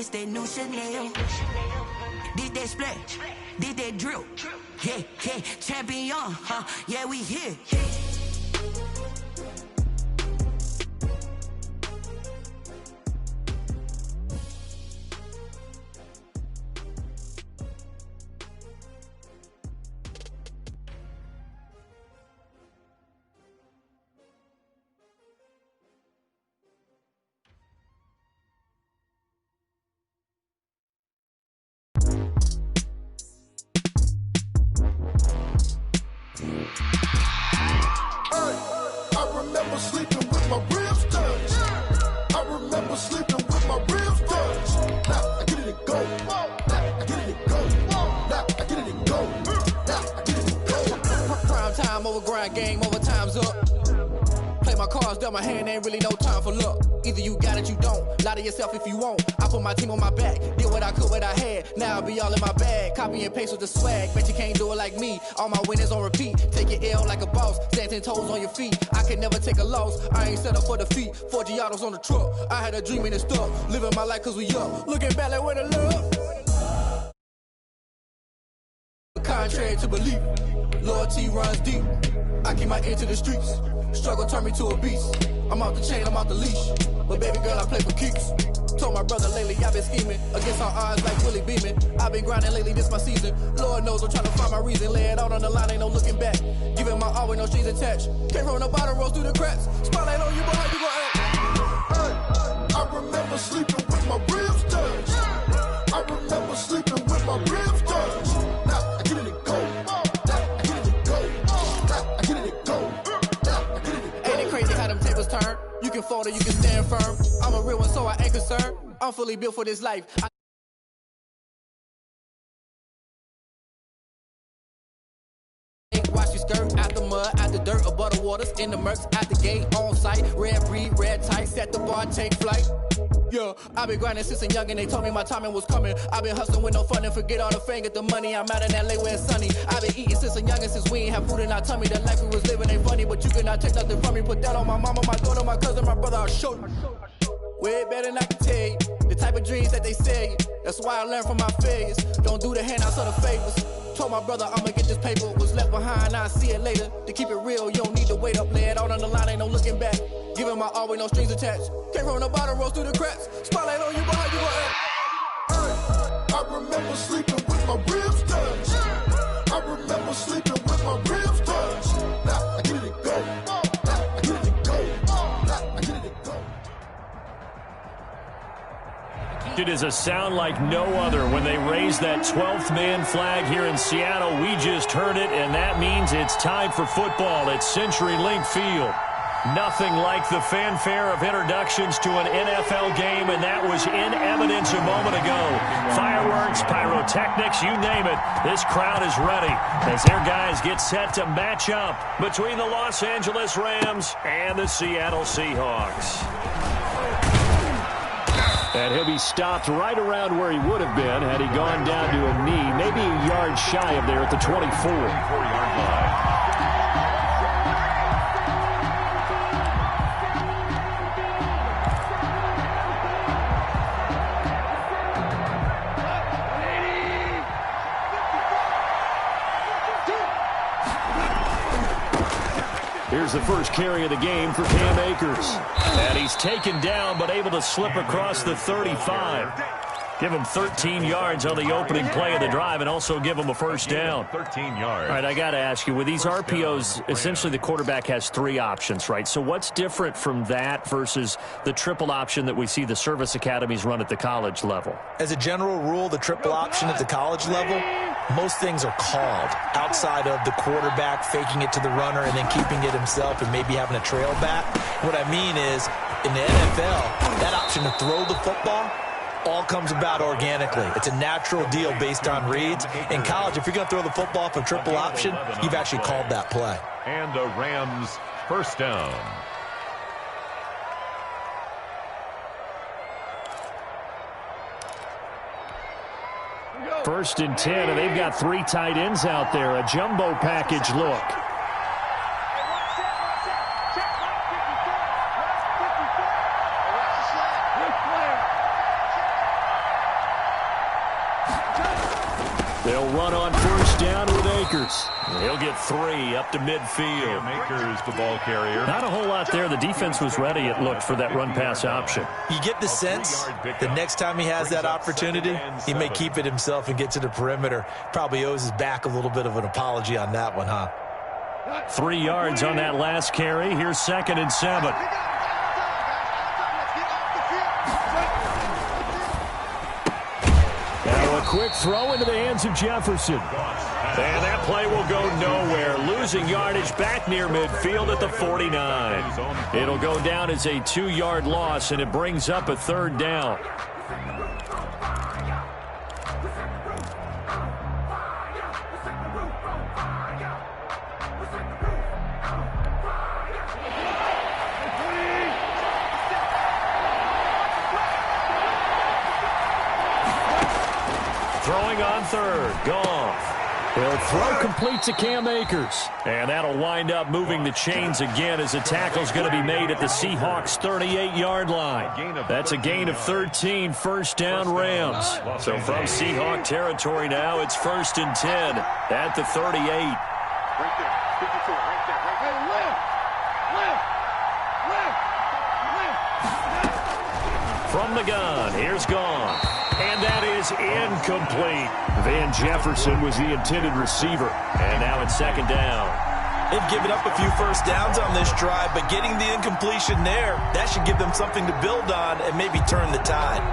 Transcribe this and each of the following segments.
this that new Chanel. Did that splat, did that drill. Yeah, yeah, champion, huh? Yeah, we here. Game over, time's up. Play my cards, dealt my hand, ain't really no time for luck. Either you got it, you don't. Lie to yourself if you won't. I put my team on my back, did what I could, what I had. Now I'll be all in my bag. Copy and paste with the swag. Bet you can't do it like me. All my winners on repeat. Take your L like a boss. Stand 10 toes on your feet. I can never take a loss. I ain't set up for defeat. 4 Giottos on the truck. I had a dream and it stuck. Living my life cause we up. Looking back like where the love. Contrary to belief, loyalty runs deep. I keep my ear to the streets. Struggle turned me to a beast. I'm off the chain, I'm off the leash. But baby girl, I play for keeps. Told my brother lately, I've been scheming against all odds like Willie Beeman. I've been grinding lately, this my season. Lord knows I'm trying to find my reason. Lay it out on the line, ain't no looking back. Giving my all with no strings attached. Came from the bottom, rose through the cracks. Spotlight on you, but how you gon' act? Hey, I remember sleeping with my ribs touched. I remember sleeping with my ribs touched. Now I get it and go. Turn. You can fold or you can stand firm. I'm a real one, so I ain't concerned. I'm fully built for this life. Wash your skirt out the mud, out the dirt, above the waters, in the murks, out the gate, on site, red breed, red tight, set the bar, take flight. Yeah, I've been grinding since a young and they told me my timing was coming. I've been hustling with no fun and forget all the fame, get the money. I'm out in LA where it's sunny. I've been eating since a young and since we ain't have food in our tummy. The life we was living ain't funny, but you cannot take nothing from me. Put that on my mama, my daughter, my cousin, my brother, I'll show you. Way better than I can tell you. The type of dreams that they sell you. That's why I learned from my failures. Don't do the handouts or the favors. Told my brother I'ma get this paper. Was left behind, I'll see it later. To keep it real, you don't need to wait up. Lay it out on the line, ain't no looking back. Giving my all with no strings attached. Came from the bottom, rose through the cracks. Spotlight on you, but how you gon' act? Hey, I remember sleeping with my ribs touched. I remember sleeping with my ribs touched. Now I get it and go. Now I get it and go. Now I get it and go. It is a sound like no other when they raise that 12th man flag here in Seattle. We just heard it, and that means it's time for football at CenturyLink Field. Nothing like the fanfare of introductions to an NFL game, and that was in evidence a moment ago. Fireworks, pyrotechnics, you name it. This crowd is ready as their guys get set to match up between the Los Angeles Rams and the Seattle Seahawks. And he'll be stopped right around where he would have been had he gone down to a knee, maybe a yard shy of there at the 24-yard line. Here's the first carry of the game for Cam Akers. And he's taken down but able to slip across the 35. Give him 13 yards on the opening play of the drive and also give him a first down. 13 yards. All right, I got to ask you, with these RPOs, essentially the quarterback has 3 options, right? So what's different from that versus the triple option that we see the service academies run at the college level? As a general rule, the triple option at the college level, most things are called outside of the quarterback faking it to the runner and then keeping it himself and maybe having a trail back. What I mean is, in the NFL, that option to throw the football all comes about organically. It's a natural deal based on reads. In college, if you're going to throw the football for triple option, you've actually called that play. And the Rams first down. First and 10, and they've got 3 tight ends out there. A jumbo package look. They'll run on first down with Akers. He'll get 3 up to midfield. Akers, the ball carrier. Not a whole lot there. The defense was ready, it looked, for that run-pass option. You get the sense the next time he has that opportunity, he may keep it himself and get to the perimeter. Probably owes his back a little bit of an apology on that one, huh? 3 yards on that last carry. Here's 2nd and 7. Now a quick throw into the hands of Jefferson. And that play will go nowhere. Losing yardage back near midfield at the 49. It'll go down as a 2-yard loss, and it brings up a 3rd down. Throwing on 3rd. Goff. He'll throw complete to Cam Akers. And that'll wind up moving the chains again as a tackle's going to be made at the Seahawks' 38-yard line. That's a gain of 13, 1st down Rams. So from Seahawk territory now, it's 1st and 10 at the 38. Right there. 54, right there. Right there. Left. From the gun, here's Goff. And that is incomplete. Van Jefferson was the intended receiver. And now it's 2nd down. They've given up a few first downs on this drive, but getting the incompletion there, that should give them something to build on and maybe turn the tide.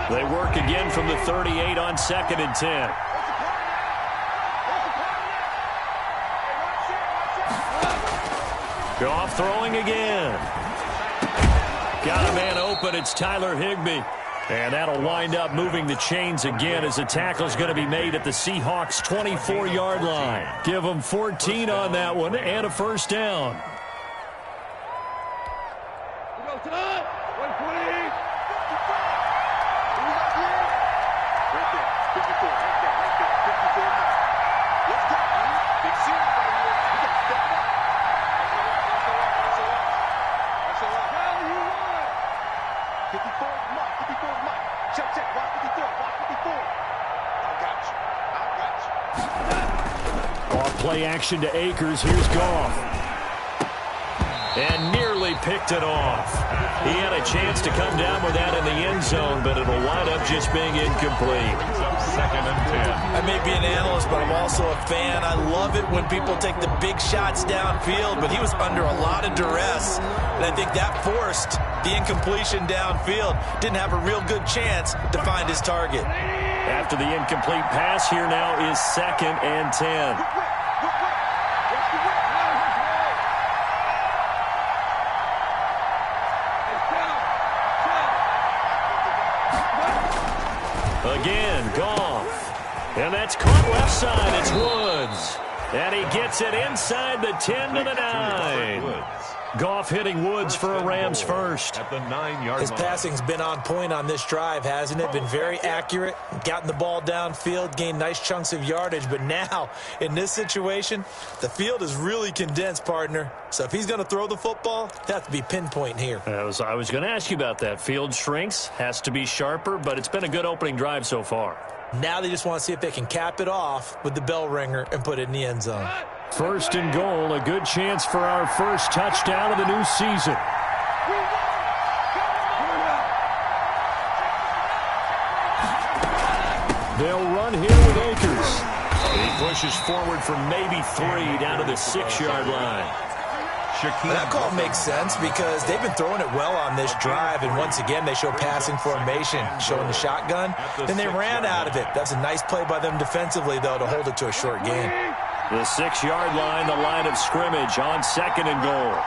They work again from the 38 on 2nd and 10. Goff throwing again. Got a man open. It's Tyler Higbee. And that'll wind up moving the chains again as the tackle's going to be made at the Seahawks' 24-yard line. Give them 14 on that one and a 1st down. Play action to Akers. Here's Goff. And nearly picked it off. He had a chance to come down with that in the end zone, but it'll wind up just being incomplete. 2nd and 10. I may be an analyst, but I'm also a fan. I love it when people take the big shots downfield, but he was under a lot of duress, and I think that forced the incompletion downfield. Didn't have a real good chance to find his target. After the incomplete pass, here now is 2nd and 10. Again, Goff. And that's caught left side. It's Woods. And he gets it inside the 10 to the 9. Goff hitting Woods for a Rams first. At the 9-yard line. His passing's been on point on this drive, hasn't it? Been very accurate, gotten the ball downfield, gained nice chunks of yardage. But now, in this situation, the field is really condensed, partner. So if he's going to throw the football, it has to be pinpoint here. I was going to ask you about that. Field shrinks, has to be sharper, but it's been a good opening drive so far. Now they just want to see if they can cap it off with the bell ringer and put it in the end zone. 1st and goal, a good chance for our first touchdown of the new season. They'll run here with Akers. He pushes forward for maybe 3 down to the 6-yard line. That call makes sense because they've been throwing it well on this drive, and once again they show passing formation, showing the shotgun. Then they ran out of it. That's a nice play by them defensively, though, to hold it to a short gain. The 6-yard line, the line of scrimmage on 2nd and goal.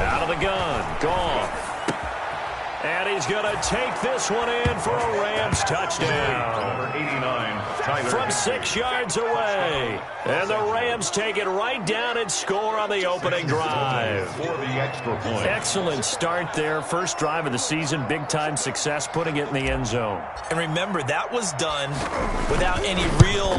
Out of the gun, Goff. And he's going to take this one in for a Rams touchdown. Number 89. from 6 yards away. And the Rams take it right down and score on the opening drive. For the extra point. Excellent start there. First drive of the season. Big-time success putting it in the end zone. And remember, that was done without any real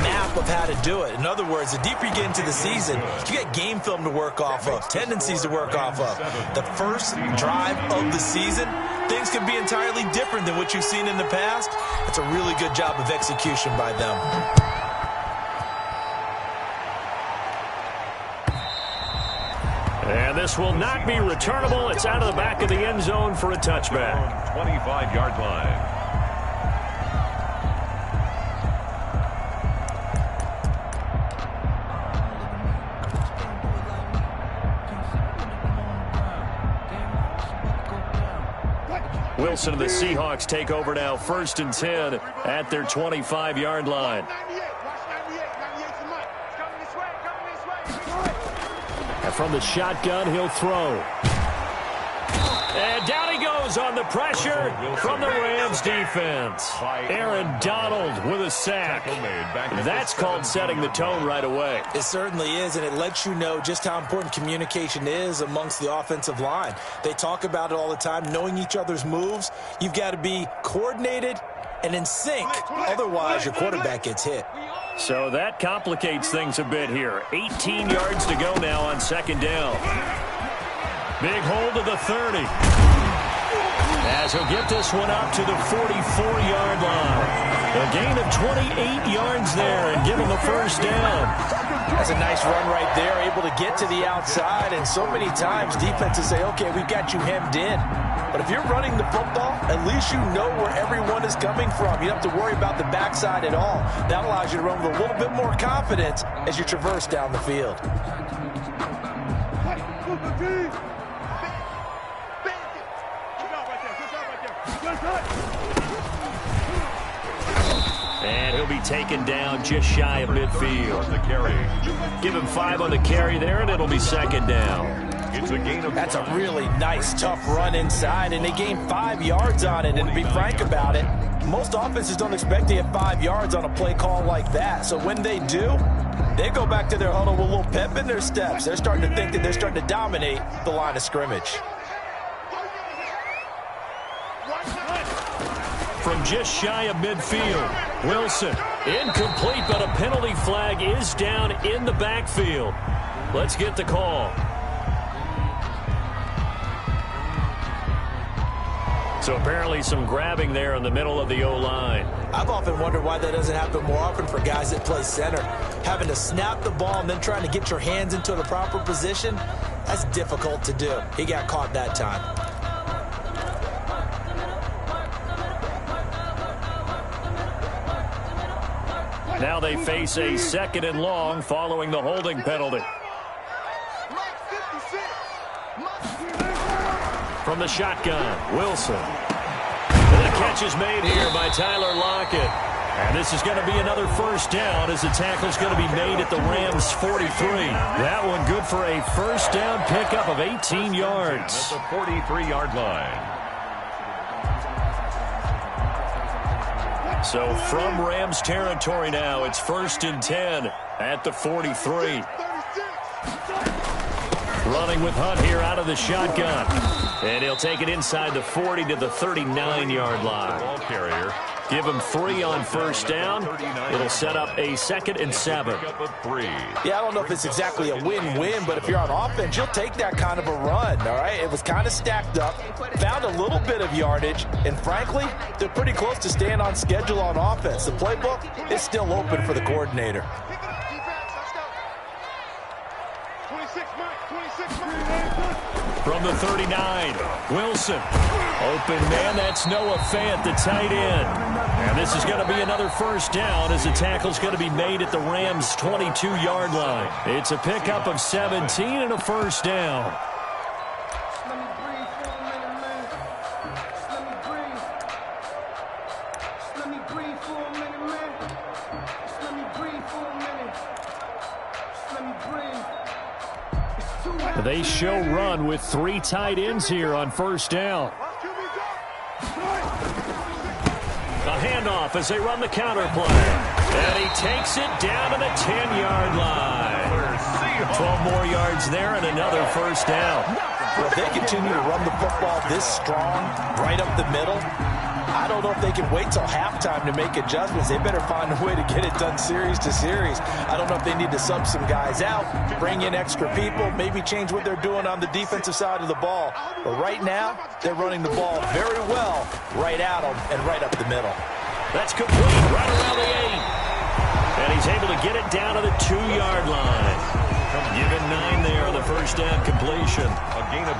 map of how to do it. In other words, the deeper you get into the season, you get game film to work off of, tendencies to work off of. The first drive of the season, things can be entirely different than what you've seen in the past. It's a really good job of execution by them. And this will not be returnable. It's out of the back of the end zone for a touchback. 25-yard line. Wilson and the Seahawks take over now, 1st and 10 at their 25-yard line. And from the shotgun, he'll throw. And down he goes on the pressure from the Rams defense. Aaron Donald with a sack. That's called setting the tone right away. It certainly is, and it lets you know just how important communication is amongst the offensive line. They talk about it all the time, knowing each other's moves. You've got to be coordinated and in sync. Otherwise, your quarterback gets hit. So that complicates things a bit here. 18 yards to go now on 2nd down. Big hold to the 30. As he'll get this one out to the 44-yard line. A gain of 28 yards there and give him a 1st down. That's a nice run right there, able to get to the outside. And so many times defenses say, okay, we've got you hemmed in. But if you're running the football, at least you know where everyone is coming from. You don't have to worry about the backside at all. That allows you to run with a little bit more confidence as you traverse down the field. And he'll be taken down just shy of midfield. Give him 5 on the carry there, and it'll be 2nd down. It's a gain of That's a really nice, tough run inside, and they gain 5 yards on it. And to be frank about it, most offenses don't expect to get 5 yards on a play call like that. So when they do, they go back to their huddle with a little pep in their steps. They're starting to think that they're starting to dominate the line of scrimmage. From just shy of midfield, Wilson, incomplete, but a penalty flag is down in the backfield. Let's get the call. So apparently some grabbing there in the middle of the O-line. I've often wondered why that doesn't happen more often for guys that play center. Having to snap the ball and then trying to get your hands into the proper position, that's difficult to do. He got caught that time. Now they face a 2nd and long following the holding penalty. From the shotgun, Wilson. And the catch is made here by Tyler Lockett. And this is going to be another 1st down as the tackle is going to be made at the Rams' 43. That one good for a 1st down pickup of 18 yards. At the 43-yard line. So from Rams territory now, it's 1st and 10 at the 43. Running with Hunt here out of the shotgun. And he'll take it inside the 40 to the 39-yard line. Ball carrier. Give him 3 on 1st down. It'll set up a 2nd and 7. Yeah, I don't know if it's exactly a win-win, but if you're on offense, you'll take that kind of a run, all right? It was kind of stacked up, found a little bit of yardage, and frankly, they're pretty close to staying on schedule on offense. The playbook is still open for the coordinator. From the 39, Wilson. Open man, that's Noah Fant, the tight end. And this is going to be another 1st down as the tackle's going to be made at the Rams' 22-yard line. It's a pickup of 17 and a 1st down. They show run with 3 tight ends here on 1st down. A handoff as they run the counter play. And he takes it down to the 10-yard line. 12 more yards there and another first down. Well, if they continue to run the football this strong, right up the middle, I don't know if they can wait till halftime to make adjustments. They better find a way to get it done series to series. I don't know if they need to sub some guys out, bring in extra people, maybe change what they're doing on the defensive side of the ball. But right now, they're running the ball very well right at them and right up the middle. That's complete right around the 8. And he's able to get it down to the 2-yard line. Given 9 there on the first down completion.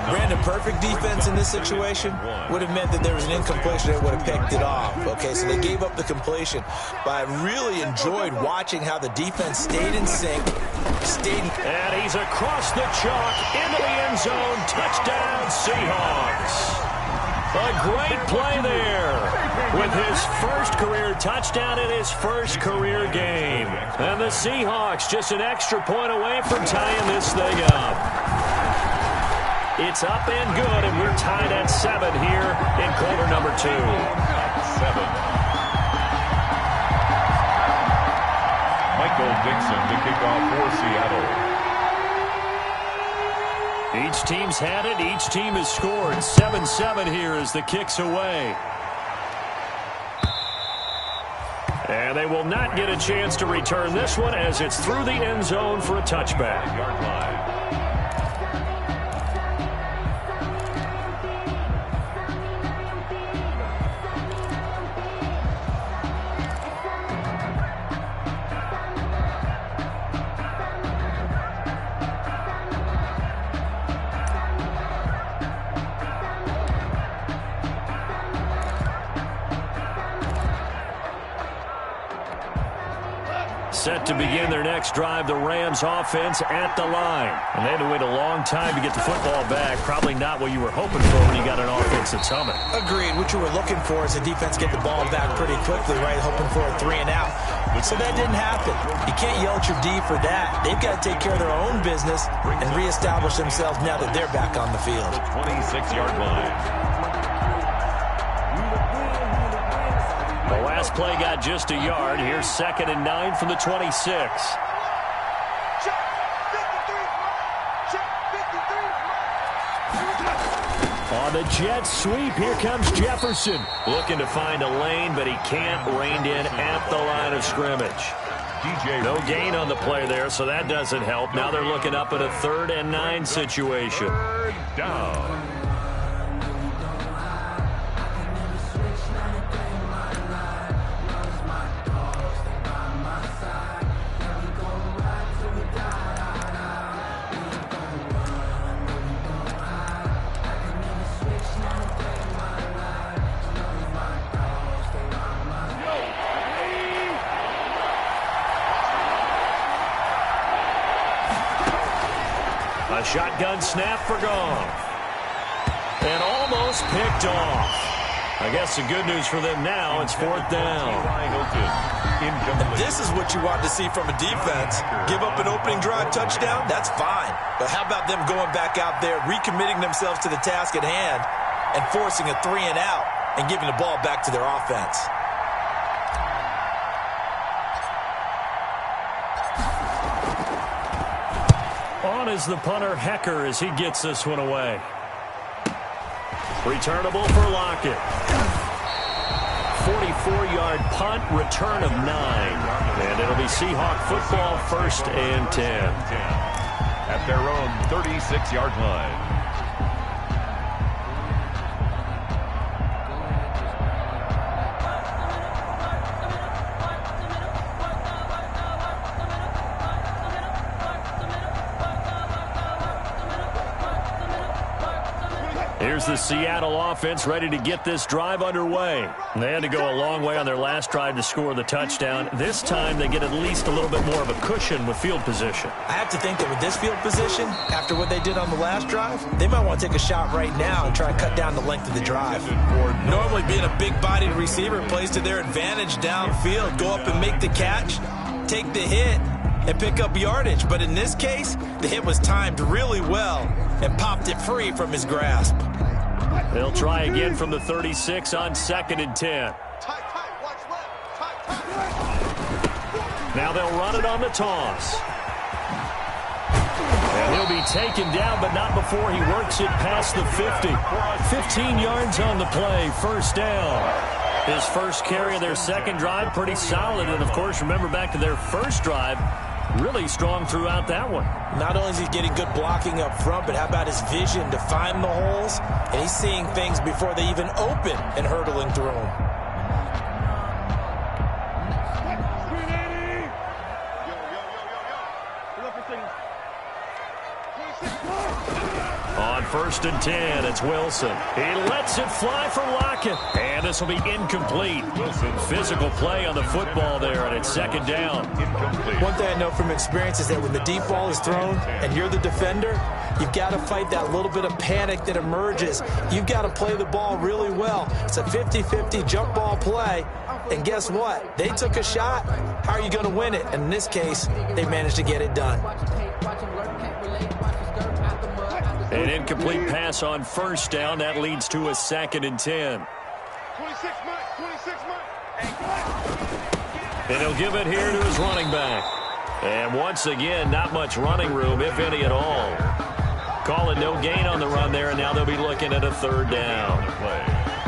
Brandon, perfect defense in this situation would have meant that there was an incompletion that would have picked it off. Okay, so they gave up the completion. But I really enjoyed watching how the defense stayed in sync. And he's across the chalk into the end zone. Touchdown, Seahawks. A great play there with his first career touchdown in his first career game. And the Seahawks just an extra point away from tying this thing up. It's up and good, and we're tied at 7 here in quarter number 2. 7. Michael Dixon to kick off for Seattle. Each team's had it. Each team has scored. 7-7 here as the kick's away. And they will not get a chance to return this one as it's through the end zone for a touchback. Yard line. Set to begin their next drive, the Rams offense at the line. And they had to wait a long time to get the football back. Probably not what you were hoping for when you got an offense that's humming. Agreed. What you were looking for is the defense get the ball back pretty quickly, right? Hoping for a 3 and out. So that didn't happen. You can't yell at your D for that. They've got to take care of their own business and reestablish themselves now that they're back on the field. 26-yard line. The last play got just a yard. Here's 2nd and 9 from the 26. On the jet sweep, here comes Jefferson. Looking to find a lane, but he can't. Reined in at the line of scrimmage. No gain on the play there, so that doesn't help. Now they're looking up at a 3rd and 9 situation. 3rd down. A shotgun snap for Goff. And almost picked off. I guess the good news for them now, it's 4th down. And this is what you want to see from a defense. Give up an opening drive touchdown, that's fine. But how about them going back out there, recommitting themselves to the task at hand, and forcing a 3 and out, and giving the ball back to their offense. On is the punter, Hecker, as he gets this one away. Returnable for Lockett. 44-yard punt, return of 9. And it'll be Seahawk football, 1st and 10. At their own 36-yard line. Here's the Seattle offense ready to get this drive underway. They had to go a long way on their last drive to score the touchdown. This time they get at least a little bit more of a cushion with field position. I have to think that with this field position, after what they did on the last drive, they might want to take a shot right now and try and cut down the length of the drive. Normally being a big-bodied receiver plays to their advantage downfield. Go up and make the catch, take the hit, and pick up yardage. But in this case, the hit was timed really well and popped it free from his grasp. They'll try again from the 36 on 2nd and 10. Now they'll run it on the toss. And he'll be taken down, but not before he works it past the 50. 15 yards on the play, first down. His first carry of their second drive, pretty solid. And, of course, remember back to their first drive, really strong throughout that one. Not only is he getting good blocking up front, but how about his vision to find the holes? And he's seeing things before they even open and hurdling through them. On 1st and 10, it's Wilson. He lets it fly for Lockett. And this will be incomplete. Physical play on the football there, and it's second down. One thing I know from experience is that when the deep ball is thrown and you're the defender, you've got to fight that little bit of panic that emerges. You've got to play the ball really well. It's a 50-50 jump ball play. And guess what? They took a shot. How are you going to win it? And in this case, they managed to get it done. An incomplete pass on first down. That leads to a 2nd and 10. 26 Mike. And he'll give it here to his running back. And once again, not much running room, if any at all. Call it no gain on the run there, and now they'll be looking at a 3rd down.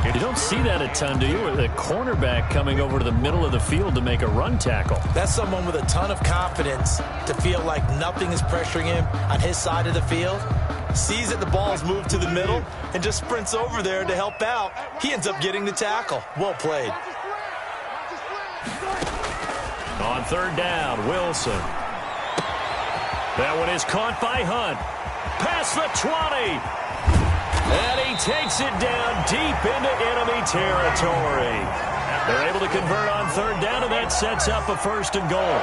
You don't see that a ton, do you? With a cornerback coming over to the middle of the field to make a run tackle. That's someone with a ton of confidence to feel like nothing is pressuring him on his side of the field. Sees that the ball is moved to the middle and just sprints over there to help out. He ends up getting the tackle. Well played. On 3rd down, Wilson. That one is caught by Hunt. Past the 20. And he takes it down deep into enemy territory. They're able to convert on 3rd down, and that sets up a 1st and goal.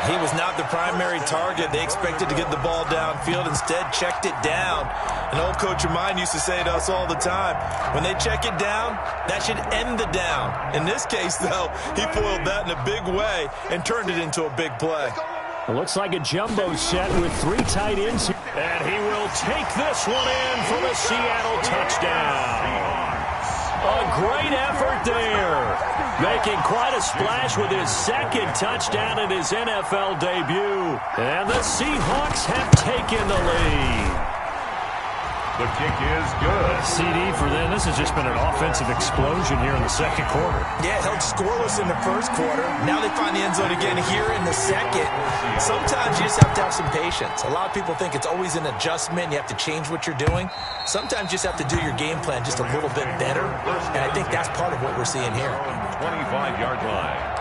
He was not the primary target. They expected to get the ball downfield. Instead, checked it down. An old coach of mine used to say to us all the time, when they check it down, that should end the down. In this case, though, he foiled that in a big way and turned it into a big play. It looks like a jumbo set with 3 tight ends. And he will take this one in for the Seattle touchdown. A great effort there. Making quite a splash with his 2nd touchdown in his NFL debut. And the Seahawks have taken the lead. The kick is good. CD for them. This has just been an offensive explosion here in the 2nd quarter. Yeah, held scoreless in the 1st quarter. Now they find the end zone again here in the 2nd. Sometimes you just have to have some patience. A lot of people think it's always an adjustment. You have to change what you're doing. Sometimes you just have to do your game plan just a little bit better. And I think that's part of what we're seeing here. 25-yard line.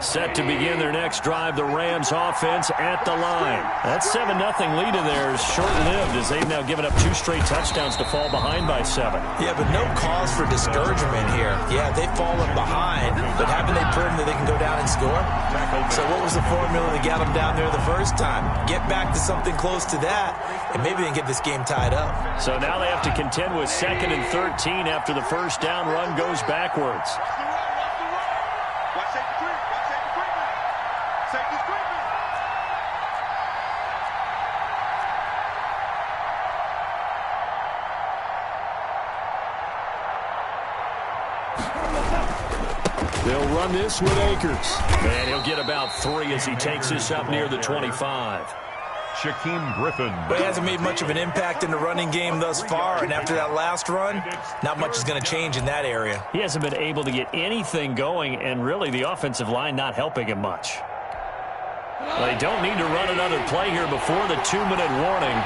Set to begin their next drive, the Rams offense at the line. That 7-0 lead in there is short-lived as they've now given up 2 straight touchdowns to fall behind by 7. Yeah, but no cause for discouragement here. Yeah, they've fallen behind, but haven't they proven that they can go down and score? So what was the formula that got them down there the first time? Get back to something close to that, and maybe they can get this game tied up. So now they have to contend with 2nd and 13 after the first down run goes backwards. They'll run this with Akers. And he'll get about 3 as he takes this up near the 25. Shaquem Griffin. But he hasn't made much of an impact in the running game thus far, and after that last run, not much is going to change in that area. He hasn't been able to get anything going, and really the offensive line not helping him much. Well, they don't need to run another play here before the 2-minute warning.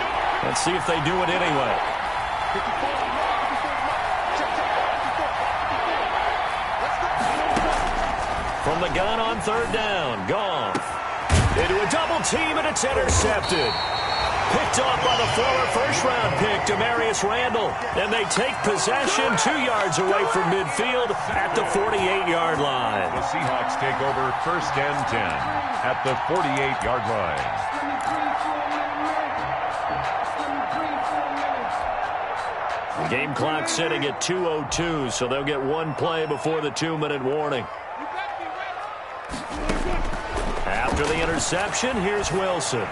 Let's see if they do it anyway. From the gun on 3rd down, Goff. Into a double team, and it's intercepted. Picked off by the former first-round pick, Demarius Randall. And they take possession 2 yards away from midfield at the 48-yard line. The Seahawks take over 1st and 10 at the 48-yard line. The game clock sitting at 2:02, so they'll get 1 play before the 2-minute warning. After the interception, here's Wilson.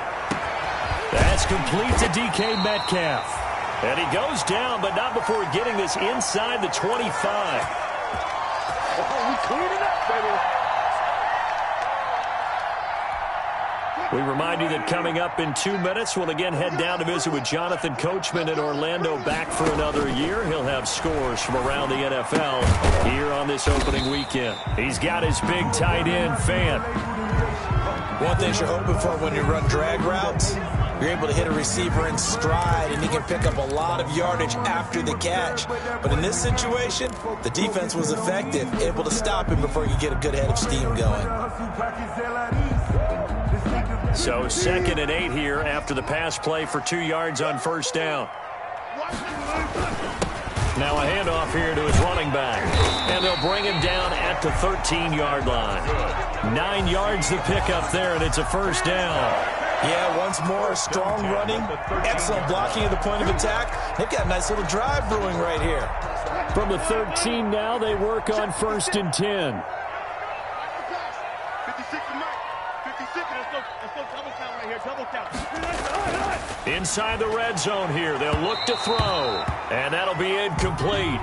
That's complete to DK Metcalf. And he goes down, but not before getting this inside the 25. Oh, we cleaned it up, baby. We remind you that coming up in 2 minutes, we'll again head down to visit with Jonathan Coachman in Orlando, back for another year. He'll have scores from around the NFL here on this opening weekend. He's got his big tight end fan. One thing you're hoping for when you run drag routes, you're able to hit a receiver in stride, and he can pick up a lot of yardage after the catch. But in this situation, the defense was effective, able to stop him before he could get a good head of steam going. So 2nd and 8 here after the pass play for 2 yards on first down. Now a handoff here to his running back. And they'll bring him down at the 13-yard line. 9 yards to pick up there, and it's a first down. Yeah, once more, strong running, excellent blocking at the point of attack. They've got a nice little drive brewing right here. From the 13 now, they work on 1st and 10. 56 and Mike. 56, let's go double count right here, double count. Inside the red zone here, they'll look to throw. And that'll be incomplete.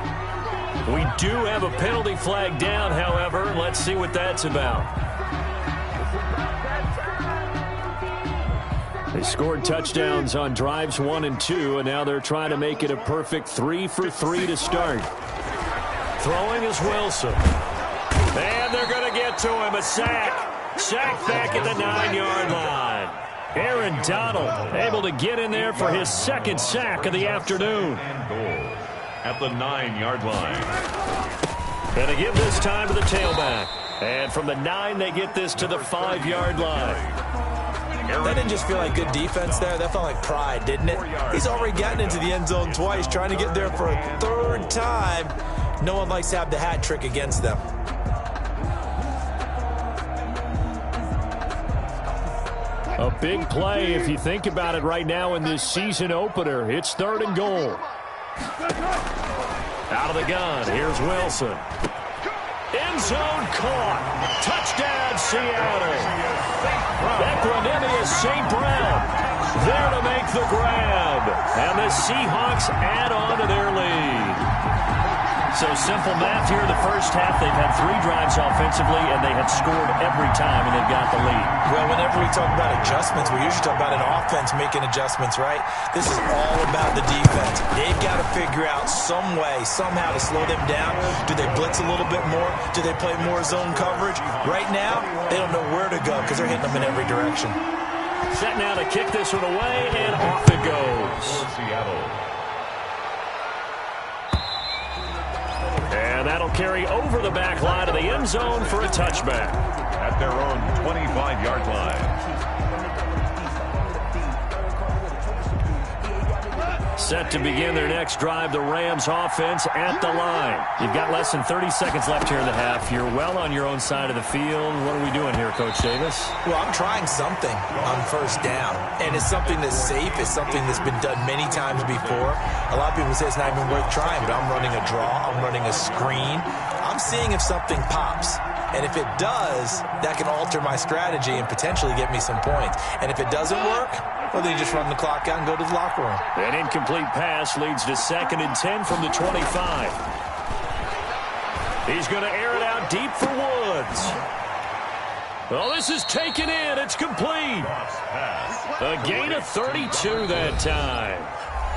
We do have a penalty flag down, however. Let's see what that's about. They scored touchdowns on drives 1 and 2, and now they're trying to make it a perfect 3 for 3 to start. Throwing is Wilson. And they're going to get to him. A sack. Sack back at the 9-yard line. Aaron Donald able to get in there for his 2nd sack of the afternoon. And goal at the 9-yard line. Going to give this time to the tailback. And from the 9, they get this to the 5-yard line. That didn't just feel like good defense there. That felt like pride, didn't it? He's already gotten into the end zone twice, trying to get there for a 3rd time. No one likes to have the hat trick against them. A big play if you think about it right now in this season opener. It's 3rd and goal. Out of the gun, here's Wilson. End zone caught. Touchdown, Seattle. Equanimous St. Brown there to make the grab. And the Seahawks add on to their lead. So simple math here in the first half. They've had 3 drives offensively, and they have scored every time, and they've got the lead. Well, whenever we talk about adjustments, we usually talk about an offense making adjustments, right? This is all about the defense. They've got to figure out some way, somehow to slow them down. Do they blitz a little bit more? Do they play more zone coverage? Right now, they don't know where to go because they're hitting them in every direction. Set now to kick this one away, and off it goes. Seattle. And that'll carry over the back line of the end zone for a touchback. At their own 25-yard line. Set to begin their next drive, the Rams offense at the line. You've got less than 30 seconds left here in the half. You're well on your own side of the field. What are we doing here, Coach Davis? Well, I'm trying something on first down, and it's something that's safe. It's something that's been done many times before. A lot of people say it's not even worth trying, but I'm running a draw. I'm running a screen. I'm seeing if something pops. And if it does, that can alter my strategy and potentially get me some points. And if it doesn't work, well, then you just run the clock out and go to the locker room. An incomplete pass leads to 2nd and 10 from the 25. He's going to air it out deep for Woods. Well, this is taken in. It's complete. A gain of 32 that time.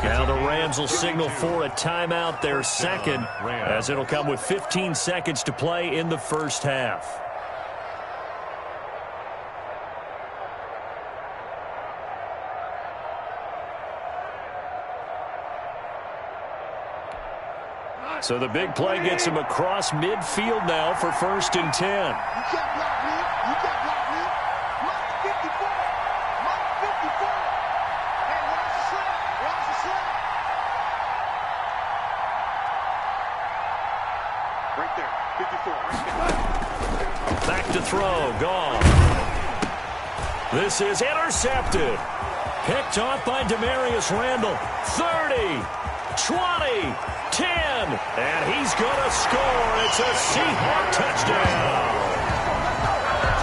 Now the Rams will signal for a timeout, their 2nd, as it'll come with 15 seconds to play in the first half. So the big play gets him across midfield now for 1st and 10. You can't block me. You can't block me. Mark 54. Mark 54. Hey, watch the slide. Watch the slide. Right there. 54. Right there. Back to throw. Gone. This is intercepted. Picked off by Demarius Randall. 30, 20, 10, and he's going to score. It's a Seahawk touchdown.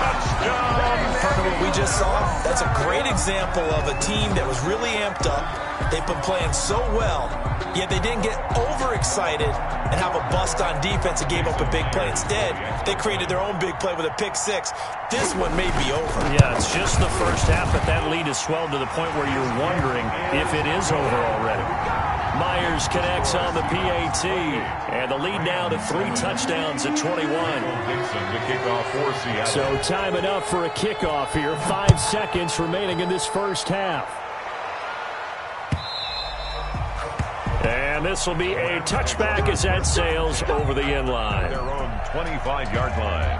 Touchdown. part of what we just saw, that's a great example of a team that was really amped up. They've been playing so well, yet they didn't get overexcited and have a bust on defense and gave up a big play. Instead, they created their own big play with a pick six. This one may be over. Yeah, it's just the first half, but that lead has swelled to the point where you're wondering if it is over already. Myers connects on the PAT, and the lead now to 3 touchdowns at 21. So time enough for a kickoff here. 5 seconds remaining in this first half. And this will be a touchback as that sails over the end line. Their own 25-yard line.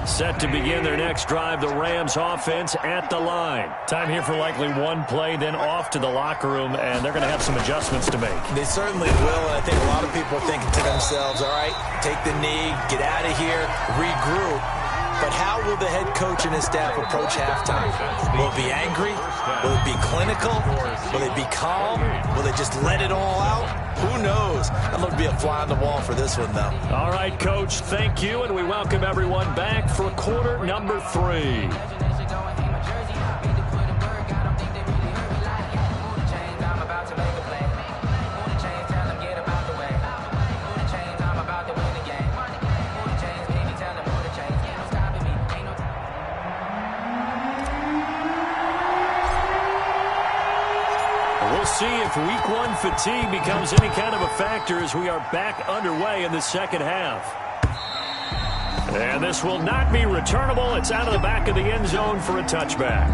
Set to begin their next drive, the Rams offense at the line. Time here for likely one play, then off to the locker room, and they're going to have some adjustments to make. They certainly will, and I think a lot of people are thinking to themselves, all right, take the knee, get out of here, regroup. But how will the head coach and his staff approach halftime? Will it be angry? Will it be clinical? Will it be calm? Will they just let it all out? Who knows? I'd love to be a fly on the wall for this one, though. All right, Coach, thank you, and we welcome everyone back for quarter number 3. We'll see if week 1 fatigue becomes any kind of a factor as we are back underway in the second half. And this will not be returnable. It's out of the back of the end zone for a touchback.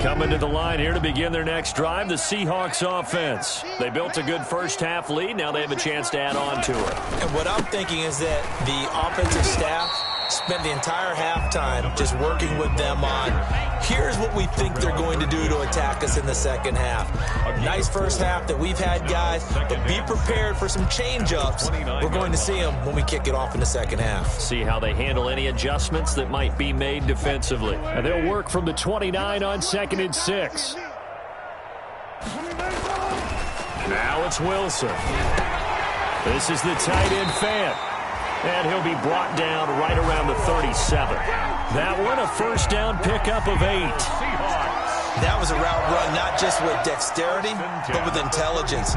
Coming to the line here to begin their next drive, the Seahawks offense. They built a good first half lead. Now they have a chance to add on to it. And what I'm thinking is that the offensive staff spent the entire halftime just working with them on, here's what we think they're going to do to attack us in the second half. Nice first half that we've had, guys, but be prepared for some change-ups. We're going to see them when we kick it off in the second half. See how they handle any adjustments that might be made defensively. And they'll work from the 29 on 2nd and 6. Now it's Wilson. This is the tight end Fant. And he'll be brought down right around the 37. That one, a first down pickup of 8. That was a route run not just with dexterity, but with intelligence.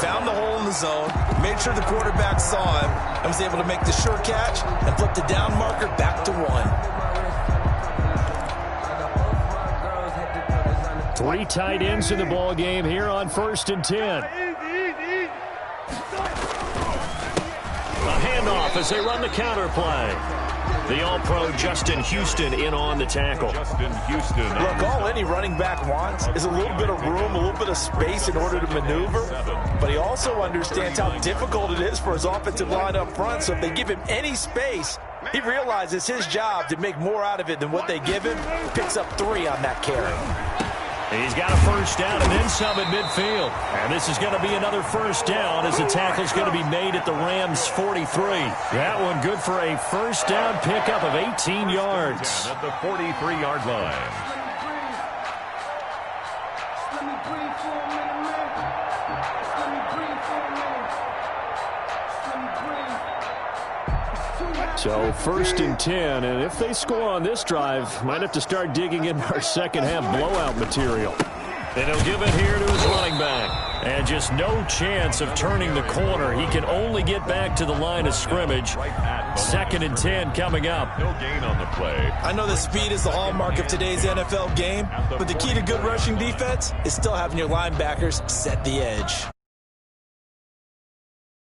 Found the hole in the zone, made sure the quarterback saw him, and was able to make the sure catch and flip the down marker back to 1. 3 tight ends in the ball game here on 1st and 10. Handoff as they run the counter play. The All-Pro Justin Houston in on the tackle. Justin Houston. Look, all any running back wants is a little bit of room, a little bit of space in order to maneuver. But he also understands how difficult it is for his offensive line up front. So if they give him any space, he realizes his job to make more out of it than what they give him. Picks up 3 on that carry. He's got a first down and then some at midfield. And this is going to be another first down as the tackle's going to be made at the Rams' 43. That one good for a first down pickup of 18 yards. At the 43-yard line. So 1st and 10, and if they score on this drive, might have to start digging in our second half blowout material. And he'll give it here to his running back. And just no chance of turning the corner. He can only get back to the line of scrimmage. 2nd and 10 coming up. No gain on the play. I know that speed is the hallmark of today's NFL game, but the key to good rushing defense is still having your linebackers set the edge.